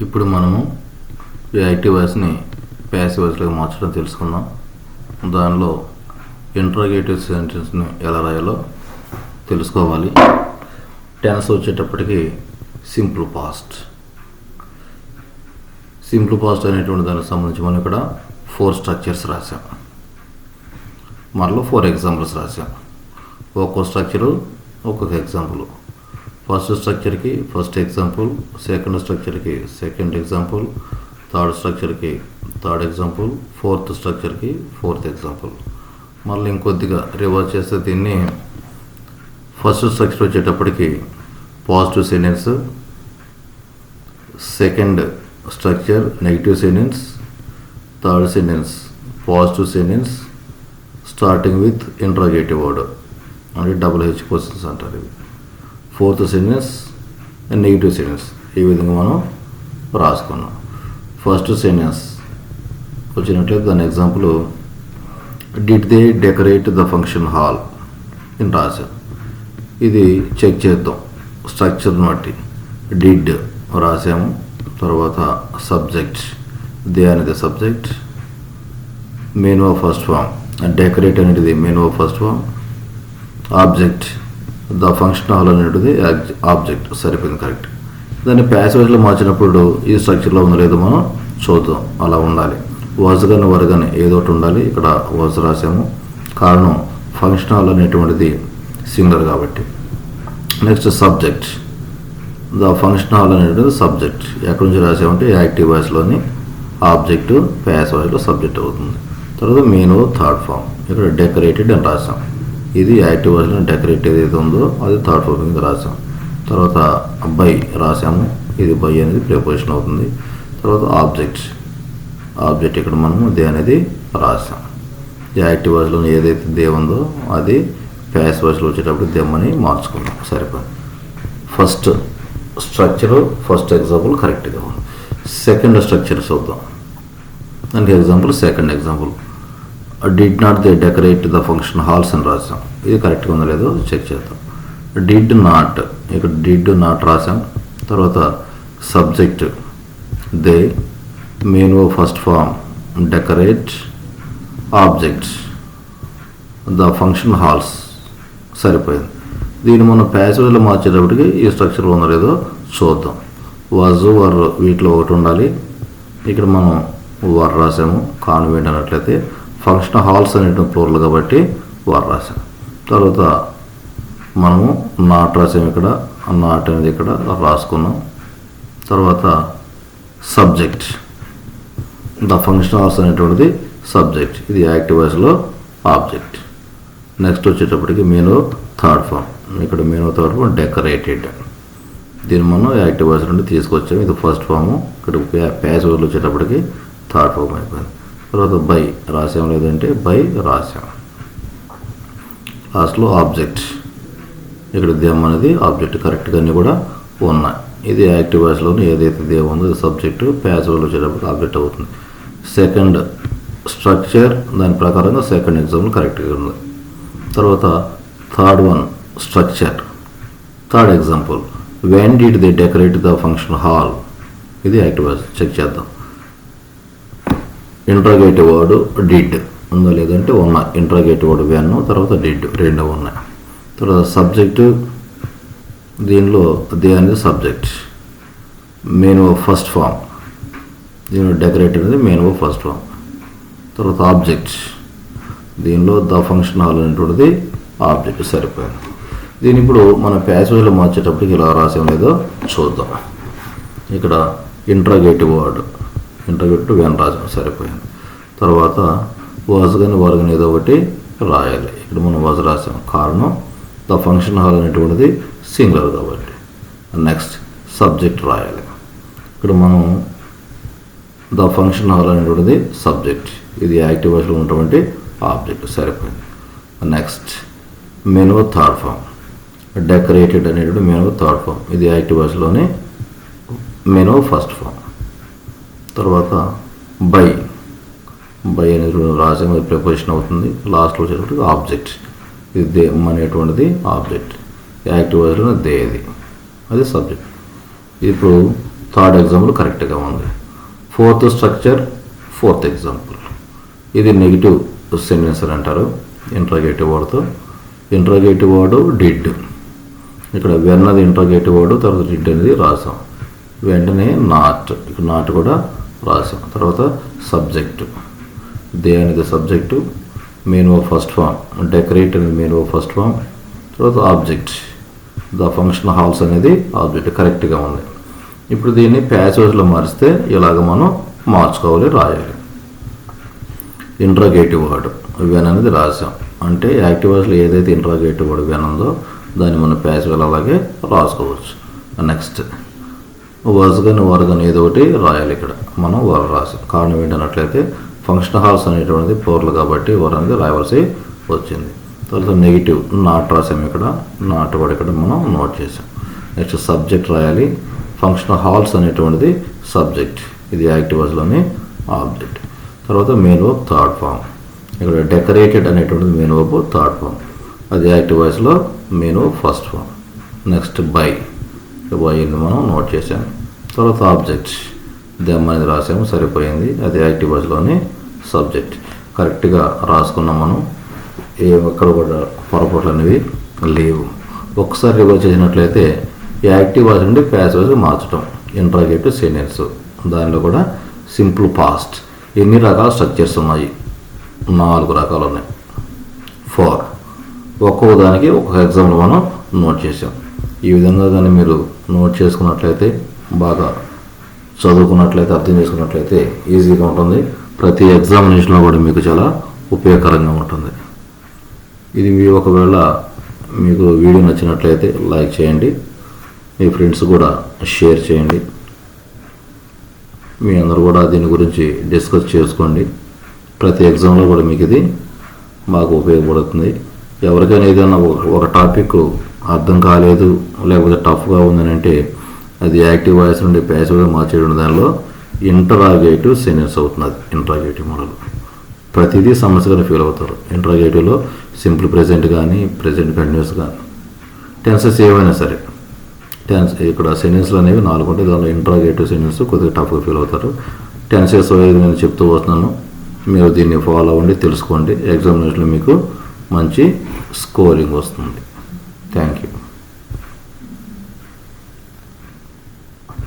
ఇప్పుడు మనము యాక్టివ్ వాయిస్ని ప్యాసివ్ వాయిస్లోకి మార్చడం తెలుసుకుందాం. దానిలో ఇంట్రాగేటివ్ సెంటెన్స్ని ఎలా రాయాలో తెలుసుకోవాలి. టెన్స్ వచ్చేటప్పటికి సింపుల్ పాస్ట్ అనేటువంటి దానికి సంబంధించి మనం ఇక్కడ 4 స్ట్రక్చర్స్ రాసాం. మనలో 4 ఎగ్జాంపుల్స్ రాసాం. ఒక్కో స్ట్రక్చరు ఒక్కొక్క ఎగ్జాంపుల్. ఫస్ట్ స్ట్రక్చర్కి ఫస్ట్ ఎగ్జాంపుల్, సెకండ్ స్ట్రక్చర్కి సెకండ్ ఎగ్జాంపుల్, థర్డ్ స్ట్రక్చర్కి థర్డ్ ఎగ్జాంపుల్, ఫోర్త్ స్ట్రక్చర్కి ఫోర్త్ ఎగ్జాంపుల్. మళ్ళీ ఇంకొద్దిగా రివర్స్ చేస్తే దీన్ని ఫస్ట్ స్ట్రక్చర్ వచ్చేటప్పటికి positive sentence, second structure negative sentence, third sentence positive sentence starting with interrogative word అంటే HH క్వశ్చన్స్ అంటారు ఇవి. Fourth sentence negative sentence. ఈ విధంగా మనం రాసుకున్నాం. ఫస్ట్ సెంటెన్స్ వచ్చినట్లయితే దాని example did they decorate the function hall అని రాశాం. ఇది చెక్ చేద్దాం స్ట్రక్చర్ని బట్టి. డిడ్ రాసాము, తర్వాత సబ్జెక్ట్ దే అనేది subject, main of first form decorate అనేది main of first form, object the function hall అనేది ఆబ్జెక్ట్. సరిపోయింది, కరెక్ట్. దాన్ని ప్యాసేజ్లో మార్చినప్పుడు ఈ స్ట్రక్చర్లో ఉందో లేదో మనం చూద్దాం. అలా ఉండాలి. వాజ్ కానీ వర్ కానీ ఏదో ఒకటి ఉండాలి. ఇక్కడ వాజ్ రాసాము, కారణం ఫంక్షన్ హాల్ అనేటువంటిది సింగులర్ కాబట్టి. Next subject the function hall అనేటువంటిది సబ్జెక్ట్. ఎక్కడి నుంచి రాసామంటే యాక్టివ్ వాయిస్లోని ఆబ్జెక్టు, ప్యాసివ్ వాయిస్లో సబ్జెక్ట్ అవుతుంది. తర్వాత మెయిన్ థర్డ్ ఫామ్ ఇక్కడ డెకరేటెడ్ అని రాసాం. ఇది యాక్టివ్ వాయిస్లో డెకరేట్ ఏదైతే ఉందో అది థర్డ్ ఫామ్ కింద రాసాం. తర్వాత బై రాసాము, ఇది బై అనేది ప్రిపోజిషన్ అవుతుంది. తర్వాత ఆబ్జెక్ట్ ఇక్కడ మనము దే అనేది రాసాం. యాక్టివ్ వాయిస్లో ఏదైతే దే ఉందో అది ప్యాసివ్ వాయిస్లో వచ్చేటప్పుడు దెమ్మని మార్చుకుందాం. సరిపోయింది. ఫస్ట్ స్ట్రక్చరు ఫస్ట్ ఎగ్జాంపుల్ కరెక్ట్గా ఉంది. సెకండ్ స్ట్రక్చర్ చూద్దాం. దానికి example second example did not they decorate the function halls అని రాసాం. ఇది కరెక్ట్గా ఉందో లేదో చెక్ చేద్దాం. డిడ్ నాట్ ఇక్కడ డిడ్ నాట్ రాసాం. తర్వాత subject they, main first form decorate, object the function halls. సరిపోయింది. దీన్ని మనం ప్యాసివ్లో మార్చేటప్పటికి ఈ స్ట్రక్చర్ ఉందో లేదో చూద్దాం. వాజ్ వర్ వీటిలో ఒకటి ఉండాలి. ఇక్కడ మనం వర్ రాసాము. కాన్వెంట్ అన్నట్లయితే ఫంక్షన్ హాల్స్ అనేటువంటి ప్లూరల్ కాబట్టి వర్ రాసాం. తర్వాత మనము నాట్ రాసాము. ఇక్కడ నాట్ అనేది ఇక్కడ రాసుకున్నాం. తర్వాత సబ్జెక్ట్ ద ఫంక్షన్ హాల్స్ అనేటువంటిది సబ్జెక్ట్. ఇది యాక్టివ్ వాయిస్లో ఆబ్జెక్ట్. నెక్స్ట్ వచ్చేటప్పటికి మెయిన్ థర్డ్ ఫామ్. ఇక్కడ మెయిన్ థర్డ్ ఫామ్ డెకరేటెడ్. దీన్ని మనం యాక్టివ్ వాయిస్ నుండి తీసుకొచ్చాము. ఇది ఫస్ట్ ఫాము. ఇక్కడ ప్యాసివ్ వచ్చేటప్పటికి థర్డ్ ఫామ్ అయిపోయింది. తర్వాత బై రాసాం, లేదంటే బై రాసాం. లాస్ట్లో ఆబ్జెక్ట్ ఇక్కడ దేమ్ అనేది ఆబ్జెక్ట్. కరెక్ట్గా అన్నీ కూడా ఉన్నాయి. ఇది యాక్టివ్ వాయిస్లోనే ఏదైతే దేమ్ ఉందో ఇది సబ్జెక్టు, ప్యాసివ్లో వచ్చేటప్పటికి ఆబ్జెక్ట్ అవుతుంది. సెకండ్ స్ట్రక్చర్ దాని ప్రకారంగా సెకండ్ ఎగ్జాంపుల్ కరెక్ట్గా ఉంది. తర్వాత third one structure third example when did they decorate the function hall. ఇది యాక్టివ్ వాయిస్. చెక్ చేద్దాం. ఇంట్రాగేటివ్ వర్డ్ డిడ్ ఉందో లేదంటే ఉన్నాయి. ఇంట్రాగేటివ్ వర్డ్ వెన్, తర్వాత డిడ్ రెండు ఉన్నాయి. తర్వాత సబ్జెక్టు దీనిలో దే అనేది సబ్జెక్ట్, మెయిన్ ఫస్ట్ ఫామ్. దీనిలో డెకరేట్ అనేది మెయిన్ ఫస్ట్ ఫామ్. తర్వాత ఆబ్జెక్ట్ దీనిలో ద ఫంక్షన్ హాల్ అనేటువంటిది ఆబ్జెక్ట్. సరిపోయింది. దీని ఇప్పుడు మన ప్యాసేజ్లో మార్చేటప్పటికి ఇలా రాసేం లేదో చూద్దాం. ఇక్కడ ఇంట్రాగేటివ్ వర్డ్ వెన్ రాసాం. సరిపోయింది. తర్వాత వాజ్ కానీ వర్ కానీ ఏదో ఒకటి రాయాలి. ఇక్కడ మనం వాజ్ రాసాం, కారణం ద ఫంక్షన్ హాల్ అనేటువంటిది సింగులర్ కాబట్టి. నెక్స్ట్ సబ్జెక్ట్ రాయాలి. ఇక్కడ మనం ద ఫంక్షన్ హాల్ అనేటువంటిది సబ్జెక్ట్. ఇది యాక్టివ్ వాయిస్లో ఉన్నటువంటి ఆబ్జెక్ట్. సరిపోయింది. Next main third form decorated అనేటువంటి మెయిన్ థర్డ్ ఫామ్. ఇది యాక్టివ్ వాయిస్లోనే మెయిన్ ఫస్ట్ ఫామ్. తర్వాత బై అనేది రాసాము, ప్రిపోజిషన్ అవుతుంది. లాస్ట్లో వచ్చేటప్పటికి ఆబ్జెక్ట్. ఇది దే అనేటువంటిది ఆబ్జెక్ట్. యాక్టివ్ వాయిస్లో దేది అది సబ్జెక్ట్. ఇప్పుడు థర్డ్ ఎగ్జాంపుల్ కరెక్ట్గా ఉంది. Fourth structure, fourth example. ఇది నెగిటివ్ సెంటెన్స్ అని అంటారు ఇంట్రాగేటివ్ వర్డ్తో. Interrogative word did. ఇక్కడ వెన్ అది ఇంట్రాగేటివ్ వర్డ్, తర్వాత డిడ్ అనేది రాసాం. వెంటనే నాట్, ఇక్కడ నాట్ కూడా రాసాం. తర్వాత సబ్జెక్టు, దే అనేది subject, main verb first form, decorate అనేది మెయిన్ వర్బ్ ఫస్ట్ ఫామ్, తర్వాత ఆబ్జెక్ట్, ద ఫంక్షన్ హాల్స్ అనేది ఆబ్జెక్ట్. కరెక్ట్గా ఉంది. ఇప్పుడు దీన్ని ప్యాసేజ్లో మారిస్తే ఇలాగ మనం మార్చుకోవాలి, రాయాలి. ఇంట్రాగేటివ్ వర్డ్ వెన్ అనేది రాసాం, అంటే యాక్టివ్ వాయిస్లో ఏదైతే ఇంట్రాగేటివ్ వర్డ్ వెన్ ఉందో దాన్ని మనం ప్యాసేజ్లో అలాగే రాసుకోవచ్చు. నెక్స్ట్ వర్స్ కానీ వర్ కానీ ఏదో ఒకటి రాయాలి. ఇక్కడ మనం వర్ రాసాం. కారణం ఏంటన్నట్లయితే ఫంక్షన్ హాల్స్ అనేటువంటిది ప్లూరల్ కాబట్టి వర్ అనేది రాయవలసి వచ్చింది. తర్వాత నెగిటివ్ నాట్ రాసాం. ఇక్కడ నాట్ కూడా ఇక్కడ మనం నోట్ చేసాం. నెక్స్ట్ సబ్జెక్ట్ రాయాలి. ఫంక్షన్ హాల్స్ అనేటువంటిది సబ్జెక్ట్, ఇది యాక్టివ్ వాయిస్లోని ఆబ్జెక్ట్. తర్వాత మెయిన్ వర్బ్ థర్డ్ ఫామ్. ఇక్కడ డెకరేటెడ్ అనేటువంటిది మెయిన్ వర్బ్ థర్డ్ ఫామ్, అది యాక్టివ్ వాయిస్లో main verb first form. Next by అని మనం నోట్ చేసాం. తర్వాత ఆబ్జెక్ట్ దెమ్ అనేది రాసాము, సరిపోయింది, అది యాక్టివ్ వాయిస్లోని సబ్జెక్ట్. కరెక్ట్గా రాసుకున్నాం మనం, ఎక్కడ కూడా పొరపాట్లు అనేవి లేవు. ఒకసారి రివర్స్ చేసినట్లయితే యాక్టివ్ వాయిస్ నుండి ప్యాసివ్ వాయిస్ మార్చడం, ఇంట్రాగేటివ్ సెంటెన్స్, దానిలో కూడా సింపుల్ పాస్ట్. ఎన్ని రకాల స్ట్రక్చర్స్ ఉన్నాయి? 4 రకాలు ఉన్నాయి. 4. ఒక్కొక్క దానికి ఒక్కొక్క ఎగ్జాంపుల్ మనం నోట్ చేసాం. ఈ విధంగా కానీ మీరు నోట్ చేసుకున్నట్లయితే, బాగా చదువుకున్నట్లయితే, అర్థం చేసుకున్నట్లయితే ఈజీగా ఉంటుంది. ప్రతి ఎగ్జామినేషన్లో కూడా మీకు చాలా ఉపయోగకరంగా ఉంటుంది. ఇది ఒకవేళ మీకు వీడియో నచ్చినట్లయితే లైక్ చేయండి, మీ ఫ్రెండ్స్ కూడా షేర్ చేయండి. మీ అందరూ కూడా దీని గురించి డిస్కస్ చేసుకోండి. ప్రతి ఎగ్జామ్లో కూడా మీకు ఇది బాగా ఉపయోగపడుతుంది. ఎవరికైనా ఏదైనా ఒక టాపిక్ అర్థం కాలేదు, లేకపోతే టఫ్గా ఉందని అంటే అది యాక్టివ్ వాయిస్ నుండి ప్యాసివ్గా మార్చేయడం, దానిలో ఇంటరాగేటివ్ సెంటెన్స్ అవుతుంది. అది ఇంటరాగేటివ్ మోడల్. ప్రతిదీ సమస్యగానే ఫీల్ అవుతారు. ఇంటరాగేటివ్లో సింపుల్ ప్రెజెంట్ కానీ, ప్రెజెంట్ కంటిన్యూస్ కానీ, టెన్సెస్ ఏవైనా సరే, టెన్స్ ఇక్కడ సెంటెన్స్లు అనేవి 4 ఉంటాయి. దానిలో ఇంటరాగేటివ్ సెంటెన్స్ కొద్దిగా టఫ్గా ఫీల్ అవుతారు. టెన్సెస్ నేను చెప్తూ వస్తున్నాను, మీరు దీన్ని ఫాలో అవ్వండి, తెలుసుకోండి. ఎగ్జామినేషన్లో మీకు మంచి స్కోరింగ్ వస్తుంది. Thank you.